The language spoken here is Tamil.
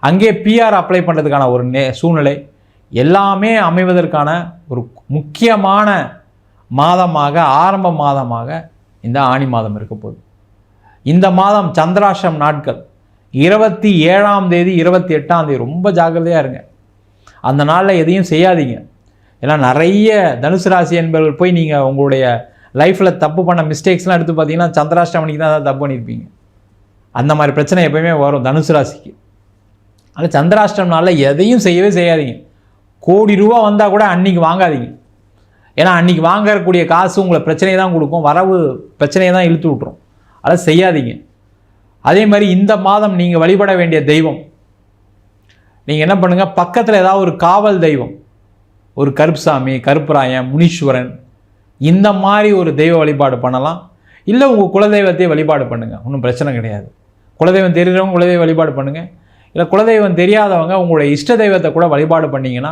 அங்கே பிஆர் அப்ளை பண்ணுறதுக்கான ஒரு சூழ்நிலை எல்லாமே அமைவதற்கான ஒரு முக்கியமான மாதமாக ஆரம்ப மாதமாக இந்த ஆனி மாதம் இருக்க போகுது. இந்த மாதம் சந்திராஷ்டம் நாட்கள் 27ஆம் தேதி 28ஆம் தேதி ரொம்ப ஜாக்கிரதையாக இருங்க. அந்த நாளில் எதையும் செய்யாதீங்க. ஏன்னா நிறைய தனுசு ராசி என்பவர்கள் போய் நீங்கள் உங்களுடைய லைஃப்பில் தப்பு பண்ண மிஸ்டேக்ஸ்லாம் எடுத்து பார்த்தீங்கன்னா சந்திராஷ்டம் அன்றைக்கி தான் ஏதாவது தப்பு பண்ணியிருப்பீங்க. அந்த மாதிரி பிரச்சனை எப்போயுமே வரும் தனுசு ராசிக்கு. அது சந்திராஷ்டம் நாளில் எதையும் செய்யவே செய்யாதீங்க. கோடி ரூபா வந்தால் கூட அன்றைக்கி வாங்காதீங்க. ஏன்னா அன்றைக்கி வாங்கக்கூடிய காசு உங்களை பிரச்சனையை தான் கொடுக்கும், வரவு பிரச்சனையை தான் இழுத்து விட்டுரும். அதை செய்யாதீங்க. அதே மாதிரி இந்த மாதம் நீங்கள் வழிபட வேண்டிய தெய்வம், நீங்கள் என்ன பண்ணுங்கள், பக்கத்தில் ஏதாவது ஒரு காவல் தெய்வம், ஒரு கருப்புசாமி, கருப்பராயன், முனீஸ்வரன், இந்த மாதிரி ஒரு தெய்வ வழிபாடு பண்ணலாம். இல்லை உங்கள் குலதெய்வத்தையே வழிபாடு பண்ணுங்கள், ஒன்றும் பிரச்சனை கிடையாது. குலதெய்வம் தெரிகிறவங்க குலதெய்வ வழிபாடு பண்ணுங்கள். இல்லை குலதெய்வம் தெரியாதவங்க உங்களுடைய இஷ்ட தெய்வத்தை கூட வழிபாடு பண்ணிங்கன்னா